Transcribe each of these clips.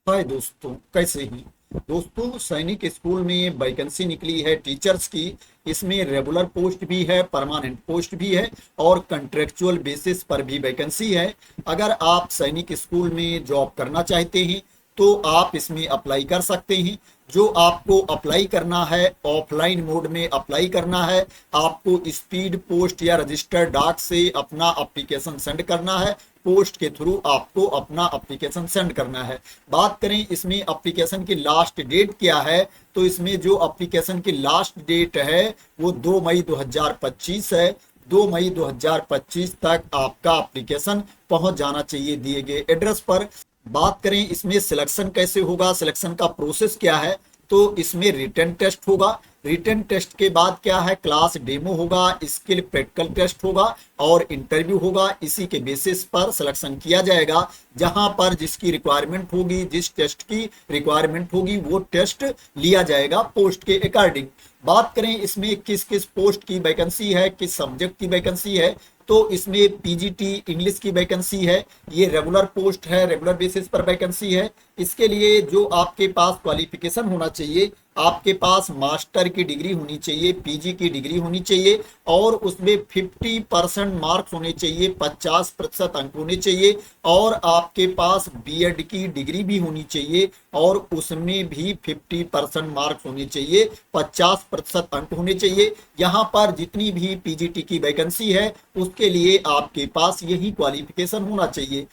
हाय दोस्तों, कैसे हैं। दोस्तों, सैनिक स्कूल में वैकेंसी निकली है टीचर्स की। इसमें रेगुलर पोस्ट भी है, परमानेंट पोस्ट भी है और कंट्रेक्चुअल बेसिस पर भी वैकेंसी है। अगर आप सैनिक स्कूल में जॉब करना चाहते हैं तो आप इसमें अप्लाई कर सकते हैं। जो आपको अप्लाई करना है, ऑफलाइन मोड में अप्लाई करना है। आपको स्पीड पोस्ट या रजिस्टर्ड डाक से अपना एप्लीकेशन सेंड करना है। पोस्ट के थ्रू आपको अपना एप्लीकेशन सेंड करना है। बात करें इसमें एप्लीकेशन की लास्ट डेट क्या है, तो इसमें जो एप्लीकेशन की लास्ट डेट है वो 2 मई 2025 है। 2 मई 2025 तक आपका एप्लीकेशन पहुंच जाना चाहिए दिए गए एड्रेस पर। बात करें इसमें सिलेक्शन कैसे होगा, सिलेक्शन का प्रोसेस क्या है, तो इसमें रिटन टेस्ट होगा। रिटन टेस्ट के बाद क्या है, क्लास डेमो होगा, स्किल प्रैक्टिकल टेस्ट होगा और इंटरव्यू होगा। इसी के बेसिस पर सिलेक्शन किया जाएगा। जहां पर जिसकी रिक्वायरमेंट होगी, जिस टेस्ट की रिक्वायरमेंट होगी वो टेस्ट लिया जाएगा पोस्ट के अकॉर्डिंग। बात करें इसमें किस किस पोस्ट की वैकेंसी है, किस सब्जेक्ट की वैकेंसी है, तो इसमें पीजीटी इंग्लिश की वैकेंसी है। ये रेगुलर पोस्ट है, रेगुलर बेसिस पर वैकेंसी है। इसके लिए जो आपके पास क्वालिफिकेशन होना चाहिए, आपके पास मास्टर की डिग्री होनी चाहिए, पीजी की डिग्री होनी चाहिए और उसमें 50% मार्क्स होने चाहिए, 50% अंक होने चाहिए और आपके पास बीएड की डिग्री भी होनी चाहिए और उसमें भी 50% मार्क्स होने चाहिए, 50% अंक होने चाहिए। यहाँ पर जितनी भी पीजीटी की वैकेंसी है उसके लिए आपके पास यही क्वालिफिकेशन होना चाहिए।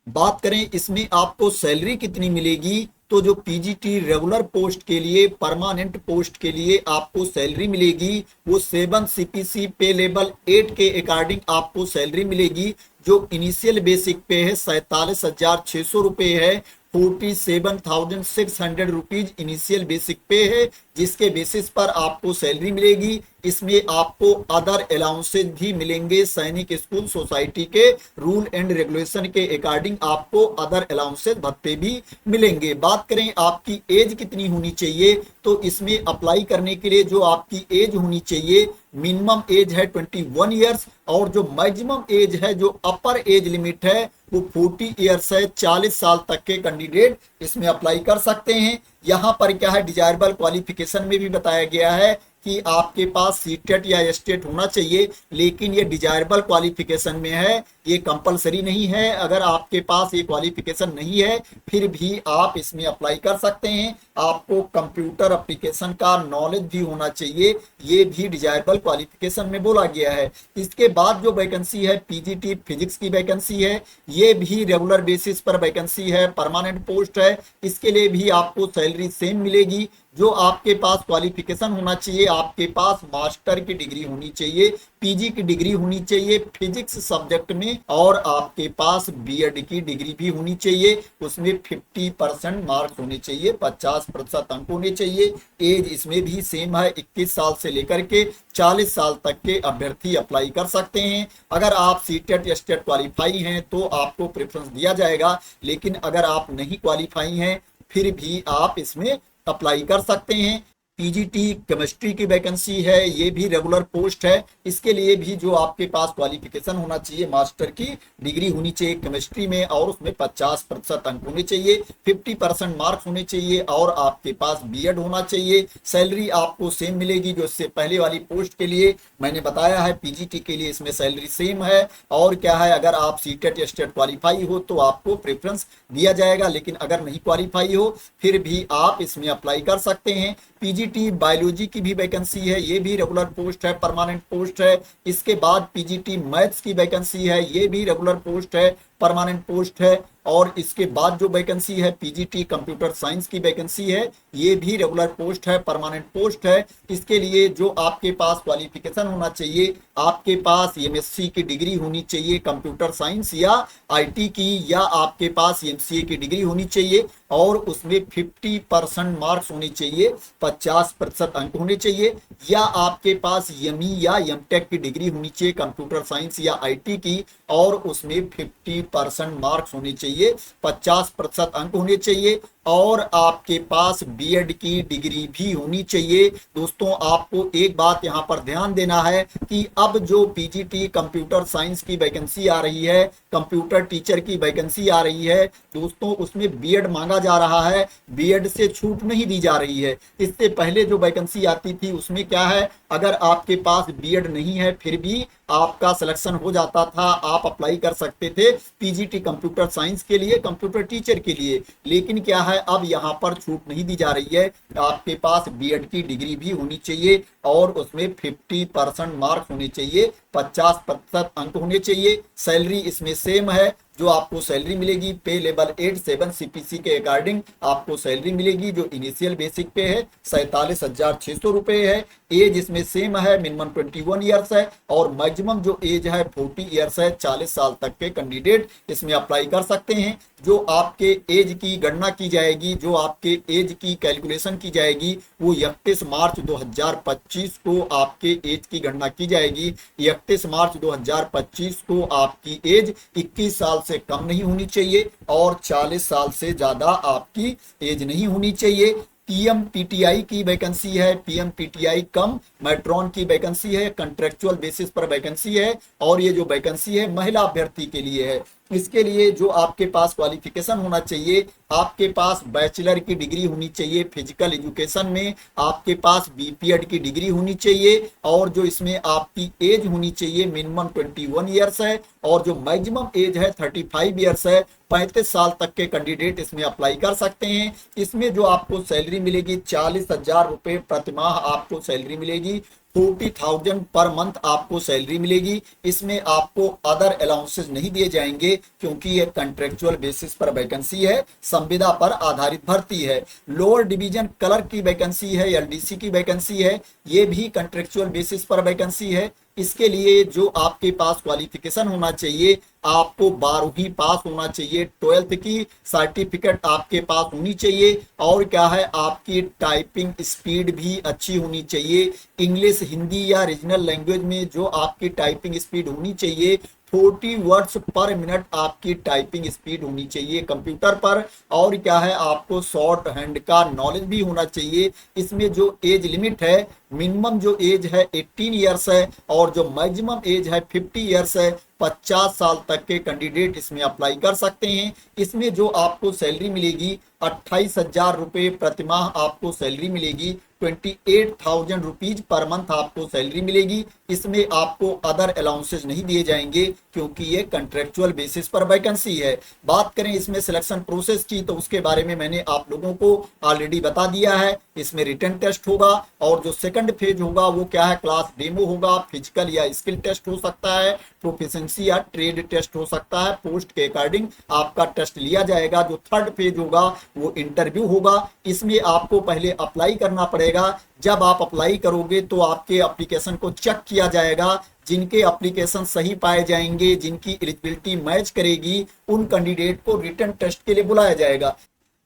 बात करें इसमें आपको सैलरी कितनी मिलेगी, तो जो पीजीटी रेगुलर पोस्ट के लिए, परमानेंट पोस्ट के लिए आपको सैलरी मिलेगी वो 7 सीपीसी पे लेवल 8 के अकॉर्डिंग आपको सैलरी मिलेगी। जो इनिशियल बेसिक पे है 47,600 रुपये है। 47,600 रुपीज इनिशियल बेसिक पे है, जिसके बेसिस पर आपको सैलरी मिलेगी। इसमें आपको अदर अलाउंसेज भी मिलेंगे। सैनिक स्कूल सोसाइटी के रूल एंड रेगुलेशन के अकॉर्डिंग आपको अदर अलाउंसेज भत्ते भी मिलेंगे। बात करें आपकी एज कितनी होनी चाहिए, तो इसमें अप्लाई करने के लिए जो आपकी एज होनी चाहिए, मिनिमम एज है 21 ईयर्स और जो मैक्सिमम एज है, जो अपर एज लिमिट है वो 40 ईयर्स है। 40 साल तक के कैंडिडेट इसमें अप्लाई कर सकते हैं। यहाँ पर क्या है, डिजायरेबल क्वालिफिकेशन में भी बताया गया है कि आपके पास सीटेट या एस्टेट होना चाहिए, लेकिन ये डिजायरेबल क्वालिफिकेशन में है, ये कंपलसरी नहीं है। अगर आपके पास ये क्वालिफिकेशन नहीं है फिर भी आप इसमें अप्लाई कर सकते हैं। आपको कंप्यूटर एप्लीकेशन का नॉलेज भी होना चाहिए, ये भी डिजायरेबल क्वालिफिकेशन में बोला गया है। इसके बाद जो वैकेंसी है पीजीटी फिजिक्स की वैकेंसी है, ये भी रेगुलर बेसिस पर वैकेंसी है, परमानेंट पोस्ट है। इसके लिए भी आपको सैलरी सेम मिलेगी। जो आपके पास क्वालिफिकेशन होना चाहिए, आपके पास मास्टर की डिग्री होनी चाहिए, पीजी की डिग्री होनी चाहिए फिजिक्स सब्जेक्ट में और आपके पास बीएड की डिग्री भी होनी चाहिए। उसमें 50% मार्क्स होने चाहिए, 50% अंक होने चाहिए। एज इसमें भी सेम है, 21 साल से लेकर के 40 साल तक के अभ्यर्थी अप्लाई कर सकते हैं। अगर आप सीटेट या स्टेट क्वालिफाई हैं तो आपको प्रेफरेंस दिया जाएगा, लेकिन अगर आप नहीं क्वालिफाई हैं फिर भी आप इसमें अप्लाई कर सकते हैं। पीजीटी केमिस्ट्री की वैकेंसी है, ये भी रेगुलर पोस्ट है। इसके लिए भी जो आपके पास क्वालिफिकेशन होना चाहिए, मास्टर की डिग्री होनी चाहिए केमिस्ट्री में और उसमें 50% अंक होने चाहिए, 50% मार्क्स होने चाहिए और आपके पास बीएड होना चाहिए। सैलरी आपको सेम मिलेगी जो इससे पहले वाली पोस्ट के लिए मैंने बताया है। पीजीटी के लिए इसमें सैलरी सेम है। और क्या है, अगर आप सीटेट या स्टेट क्वालिफाई हो तो आपको प्रेफरेंस दिया जाएगा, लेकिन अगर नहीं क्वालिफाई हो फिर भी आप इसमें अप्लाई कर सकते हैं। पीजीटी बायोलॉजी की भी वैकेंसी है, ये भी रेगुलर पोस्ट है, परमानेंट पोस्ट है। इसके बाद पीजीटी मैथ्स की वैकेंसी है, ये भी रेगुलर पोस्ट है, परमानेंट पोस्ट है। और इसके बाद जो वैकेंसी है पीजीटी कंप्यूटर साइंस की वैकेंसी है, ये भी रेगुलर पोस्ट है, परमानेंट पोस्ट है। इसके लिए जो आपके पास क्वालिफिकेशन होना चाहिए, आपके पास एमएससी की डिग्री होनी चाहिए कंप्यूटर साइंस या आईटी की, या आपके पास एमसीए की डिग्री होनी चाहिए और उसमें 50% मार्क्स होने चाहिए, 50% अंक होने चाहिए, या आपके पास एमई या एमटेक की डिग्री होनी चाहिए कंप्यूटर साइंस या आईटी की और उसमें 50 50% मार्क्स होने चाहिए, 50% अंक होने चाहिए और आपके पास बीएड की डिग्री भी होनी चाहिए। दोस्तों आपको एक बात यहाँ पर ध्यान देना है कि अब जो पीजीटी कंप्यूटर साइंस की वैकेंसी आ रही है, कंप्यूटर टीचर की वैकेंसी आ रही है दोस्तों, उसमें बीएड मांगा जा रहा है, बीएड से छूट नहीं दी जा रही है। इससे पहले जो वैकेंसी आती थी उसमें क्या है, अगर आपके पास बीएड नहीं है फिर भी आपका सिलेक्शन हो जाता था, आप अप्लाई कर सकते थे पीजीटी कंप्यूटर साइंस के लिए, कंप्यूटर टीचर के लिए। लेकिन क्या है, अब यहाँ पर छूट नहीं दी जा रही है, आपके पास बीएड की डिग्री भी होनी चाहिए और उसमें 50% मार्क्स होने चाहिए, 50% अंक होने चाहिए। सैलरी इसमें सेम है, जो आपको सैलरी मिलेगी पे लेवल 8-7 सीपीसी के अकॉर्डिंग आपको सैलरी मिलेगी, जो इनिशियल बेसिक पे है 47,600 रुपए है। एज इसमें सेम है, मिनिमम 21 ईयर्स है और मैक्सिमम जो एज है 40 ईयर्स है। 40 साल तक के कैंडिडेट इसमें अप्लाई कर सकते हैं। जो आपके एज की गणना की जाएगी, जो आपके एज की कैलकुलेशन की जाएगी, वो 31 मार्च 2025 को आपके एज की गणना की जाएगी। 31 मार्च 2025 को आपकी एज 21 साल से कम नहीं होनी चाहिए और 40 साल से ज्यादा आपकी एज नहीं होनी चाहिए। पीएमपीटीआई की वैकेंसी है, पीएमपीटीआई कम मेट्रॉन की वैकेंसी है, कॉन्ट्रेक्चुअल बेसिस पर वैकेंसी है और ये जो वैकेंसी है महिला अभ्यर्थी के लिए है। इसके लिए जो आपके पास क्वालिफिकेशन होना चाहिए, आपके पास बैचलर की डिग्री होनी चाहिए फिजिकल एजुकेशन में, आपके पास बीपीएड की डिग्री होनी चाहिए और जो इसमें आपकी एज होनी चाहिए मिनिमम 21 ईयर्स है और जो मैक्सिमम एज है 35 ईयर्स है। 35 साल तक के कैंडिडेट इसमें अप्लाई कर सकते हैं। इसमें जो आपको सैलरी मिलेगी 40,000 रुपए प्रतिमाह आपको सैलरी मिलेगी, 40,000 पर मंथ आपको सैलरी मिलेगी। इसमें आपको अदर अलाउंसेस नहीं दिए जाएंगे क्योंकि ये कॉन्ट्रेक्चुअल बेसिस पर वैकेंसी है, संविदा पर आधारित भर्ती है। लोअर डिवीजन क्लर्क की वैकेंसी है, एलडीसी की वैकेंसी है, ये भी कॉन्ट्रेक्चुअल बेसिस पर वैकेंसी है। इसके लिए जो आपके पास क्वालिफिकेशन होना चाहिए, आपको 12वीं पास होना चाहिए, 12th की सर्टिफिकेट आपके पास होनी चाहिए और क्या है, आपकी टाइपिंग स्पीड भी अच्छी होनी चाहिए। इंग्लिश, हिंदी या रीजनल लैंग्वेज में जो आपकी टाइपिंग स्पीड होनी चाहिए 40 वर्ड्स पर मिनट आपकी टाइपिंग स्पीड होनी चाहिए कंप्यूटर पर। और क्या है, आपको शॉर्ट हैंड का नॉलेज भी होना चाहिए। इसमें जो एज लिमिट है, मिनिमम जो एज है 18 ईयर्स है और जो मैक्सिमम एज है 50 ईयर्स है। 50 साल तक के कैंडिडेट इसमें अप्लाई कर सकते हैं। इसमें जो आपको सैलरी मिलेगी 28,000 रुपए प्रतिमाह आपको सैलरी मिलेगी, 28,000 रुपीज पर मंथ आपको सैलरी मिलेगी। इसमें आपको अदर अलाउंसेस नहीं दिए जाएंगे क्योंकि ये कॉन्ट्रेक्चुअल बेसिस पर वैकेंसी है। बात करें इसमें सिलेक्शन प्रोसेस की तो उसके बारे में मैंने आप लोगों को ऑलरेडी बता दिया है। इसमें रिटन टेस्ट होगा और जो सेकंड फेज होगा वो क्या है, क्लास डेमो होगा, फिजिकल या स्किल टेस्ट हो सकता है, प्रोफिशिएंसी या ट्रेड टेस्ट हो सकता है। पोस्ट के अकॉर्डिंग आपका टेस्ट लिया जाएगा। जो थर्ड फेज होगा वो इंटरव्यू होगा। इसमें आपको पहले अप्लाई करना पड़ेगा। जब आप अप्लाई करोगे तो आपके एप्लीकेशन को चेक किया जाएगा। जिनके एप्लीकेशन सही पाए जाएंगे, जिनकी एलिजिबिलिटी मैच करेगी, उन कैंडिडेट को रिटन टेस्ट के लिए बुलाया जाएगा।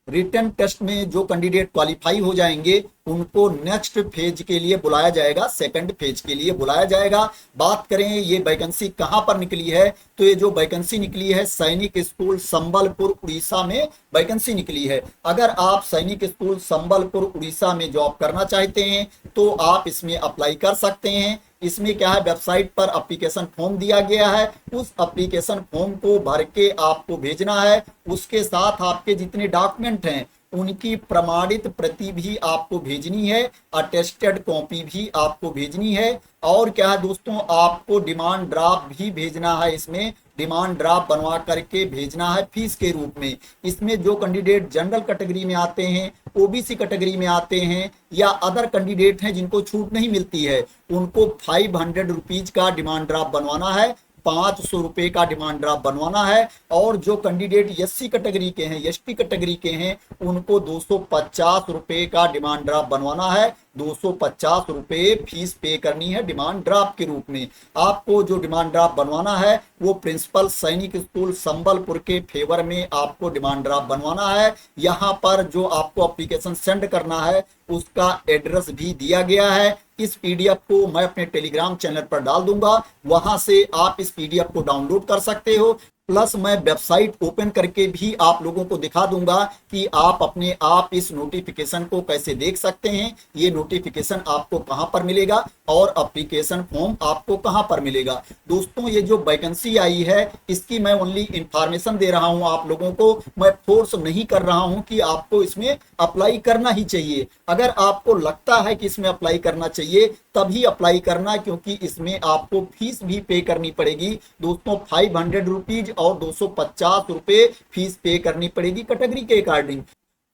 रिटन टेस्ट में जो कैंडिडेट क्वालिफाई हो जाएंगे उनको नेक्स्ट फेज के लिए बुलाया जाएगा, सेकंड फेज के लिए बुलाया जाएगा। बात करें ये वैकेंसी कहां पर निकली है, तो ये जो वैकेंसी निकली है सैनिक स्कूल संबलपुर उड़ीसा में वैकेंसी निकली है। अगर आप सैनिक स्कूल संबलपुर उड़ीसा में जॉब करना चाहते हैं तो आप इसमें अप्लाई कर सकते हैं। इसमें क्या है, वेबसाइट पर एप्लीकेशन फॉर्म दिया गया है, उस एप्लीकेशन फॉर्म को भर के आपको भेजना है। उसके साथ आपके जितने डॉक्यूमेंट हैं उनकी प्रमाणित प्रति भी आपको भेजनी है, अटेस्टेड कॉपी भी आपको भेजनी है। और क्या है दोस्तों, आपको डिमांड ड्राफ्ट भी भेजना है। इसमें डिमांड ड्राफ्ट बनवा करके भेजना है फीस के रूप में। इसमें जो कैंडिडेट जनरल कैटेगरी में आते हैं, ओबीसी कैटेगरी में आते हैं या अदर कैंडिडेट हैं जिनको छूट नहीं मिलती है, उनको 500 रुपीज का डिमांड ड्राफ्ट बनवाना है, 500 रुपए का डिमांड ड्राफ्ट बनवाना है। और जो कैंडिडेट एससी कैटेगरी के हैं, एसटी कैटेगरी के हैं, उनको 250 रुपए का डिमांड ड्राफ्ट बनवाना है। 250 रुपए फीस पे करनी है डिमांड ड्राफ्ट के रूप में। आपको जो डिमांड ड्राफ्ट बनवाना है वो प्रिंसिपल सैनिक स्कूल संबलपुर के फेवर में आपको डिमांड ड्राफ्ट बनवाना है। यहाँ पर जो आपको एप्लीकेशन सेंड करना है उसका एड्रेस भी दिया गया है। इस पीडीएफ को मैं अपने टेलीग्राम चैनल पर डाल दूंगा, वहां से आप इस पीडीएफ को डाउनलोड कर सकते हो। प्लस मैं वेबसाइट ओपन करके भी आप लोगों को दिखा दूंगा कि आप अपने आप इस नोटिफिकेशन को कैसे देख सकते हैं, ये नोटिफिकेशन आपको कहां पर मिलेगा और एप्लीकेशन फॉर्म आपको कहां पर मिलेगा। दोस्तों ये जो वैकेंसी आई है इसकी मैं ओनली इंफॉर्मेशन दे रहा हूं आप लोगों को, मैं फोर्स नहीं कर रहा हूं कि आपको इसमें अप्लाई करना ही चाहिए। अगर आपको लगता है कि इसमें अप्लाई करना चाहिए तभी अप्लाई करना, क्योंकि इसमें आपको फीस भी पे करनी पड़ेगी दोस्तों। 500 रुपीज और 250 रुपए फीस पे करनी पड़ेगी कैटेगरी के अकॉर्डिंग।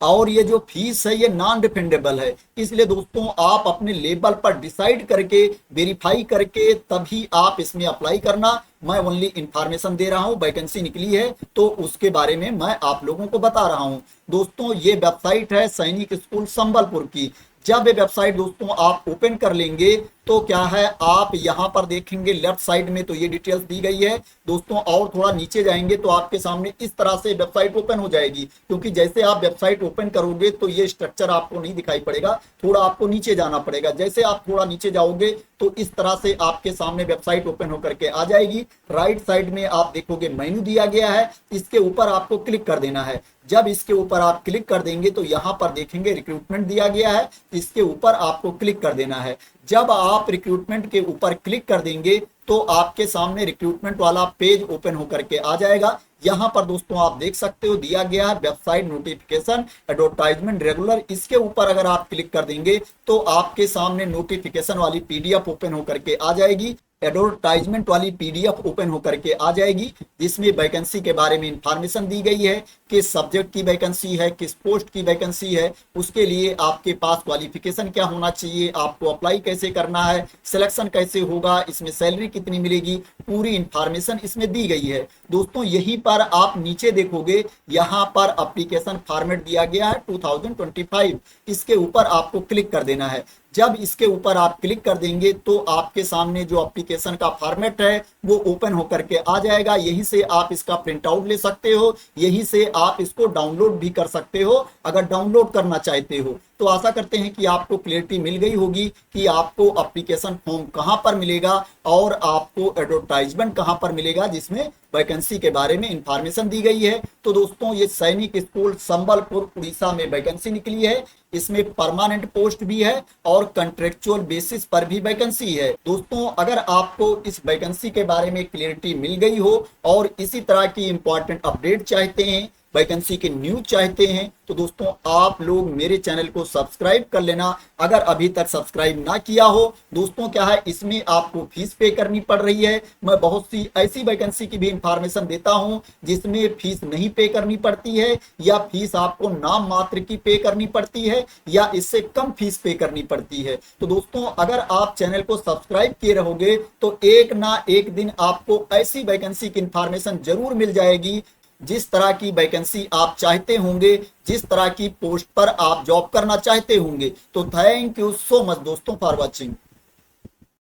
और ये जो फीस है ये नॉन रिफंडेबल है, इसलिए दोस्तों आप अपने लेवल पर डिसाइड करके वेरीफाई करके तभी आप इसमें अप्लाई करना। मैं ओनली इंफॉर्मेशन दे रहा हूं, वैकेंसी निकली है तो उसके बारे में मैं आप लोगों को बता रहा हूं। दोस्तों ये वेबसाइट है सैनिक स्कूल संबलपुर की। जब ये वेबसाइट दोस्तों आप ओपन कर लेंगे तो क्या है, आप यहां पर देखेंगे लेफ्ट साइड में तो ये डिटेल्स दी गई है दोस्तों, और थोड़ा नीचे जाएंगे तो आपके सामने इस तरह से वेबसाइट ओपन हो जाएगी। क्योंकि जैसे आप वेबसाइट ओपन करोगे तो ये स्ट्रक्चर आपको नहीं दिखाई पड़ेगा, थोड़ा आपको नीचे जाना पड़ेगा। जैसे आप थोड़ा नीचे जाओगे तो इस तरह से आपके सामने वेबसाइट ओपन होकर के आ जाएगी। राइट साइड में आप देखोगे मेन्यू दिया गया है, इसके ऊपर आपको क्लिक कर देना है। जब इसके ऊपर आप क्लिक कर देंगे तो यहां पर देखेंगे रिक्रूटमेंट दिया गया है, इसके ऊपर आपको क्लिक कर देना है। जब आप रिक्रूटमेंट के ऊपर क्लिक कर देंगे तो आपके सामने रिक्रूटमेंट वाला पेज ओपन होकर के आ जाएगा। यहां पर दोस्तों आप देख सकते हो दिया गया है वेबसाइट नोटिफिकेशन एडवर्टाइजमेंट रेगुलर। इसके ऊपर अगर आप क्लिक कर देंगे तो आपके सामने नोटिफिकेशन वाली पीडीएफ ओपन होकर के आ जाएगी, एडवर्टाइजमेंट वाली पीडीएफ ओपन होकर के आ जाएगी, जिसमें वैकेंसी के बारे में इंफॉर्मेशन दी गई है, किस सब्जेक्ट की वैकेंसी है, किस पोस्ट की वैकेंसी है, उसके लिए आपके पास क्वालिफिकेशन क्या होना चाहिए, आपको अप्लाई कैसे करना है, सिलेक्शन कैसे होगा, इसमें सैलरी कितनी मिलेगी, पूरी इंफॉर्मेशन इसमें दी गई है। दोस्तों यहीं पर आप नीचे देखोगे यहाँ पर एप्लीकेशन फॉर्मेट दिया गया है 2025, इसके ऊपर आपको क्लिक कर देना है। जब इसके ऊपर आप क्लिक कर देंगे तो आपके सामने जो एप्लीकेशन का फॉर्मेट है वो ओपन होकर के आ जाएगा। यहीं से आप इसका प्रिंट आउट ले सकते हो, यहीं से आप इसको डाउनलोड भी कर सकते हो अगर डाउनलोड करना चाहते हो। तो आशा करते हैं कि आपको क्लियरिटी मिल गई होगी कि आपको एप्लीकेशन फॉर्म कहां पर मिलेगा और आपको एडवर्टाइजमेंट कहां पर मिलेगा जिसमें वैकेंसी के बारे में इंफॉर्मेशन दी गई है। तो दोस्तों ये सैनिक स्कूल संबलपुर उड़ीसा में वैकेंसी निकली है, इसमें परमानेंट पोस्ट भी है और कंट्रेक्चुअल बेसिस पर भी वैकेंसी है। दोस्तों अगर आपको इस वैकेंसी के बारे में क्लियरिटी मिल गई हो और इसी तरह की इंपॉर्टेंट अपडेट चाहते हैं, वैकेंसी के न्यूज चाहते हैं, तो दोस्तों आप लोग मेरे चैनल को सब्सक्राइब कर लेना अगर अभी तक सब्सक्राइब ना किया हो। दोस्तों क्या है, इसमें आपको फीस पे करनी पड़ रही है। मैं बहुत सी ऐसी वैकेंसी की भी इंफॉर्मेशन देता हूं जिसमें फीस नहीं पे करनी पड़ती है, या फीस आपको नाम मात्र की पे करनी पड़ती है, या इससे कम फीस पे करनी पड़ती है। तो दोस्तों अगर आप चैनल को सब्सक्राइब किए रहोगे तो एक ना एक दिन आपको ऐसी वैकेंसी की इंफॉर्मेशन जरूर मिल जाएगी जिस तरह की वैकेंसी आप चाहते होंगे, जिस तरह की पोस्ट पर आप जॉब करना चाहते होंगे। तो थैंक यू सो मच दोस्तों फॉर वॉचिंग।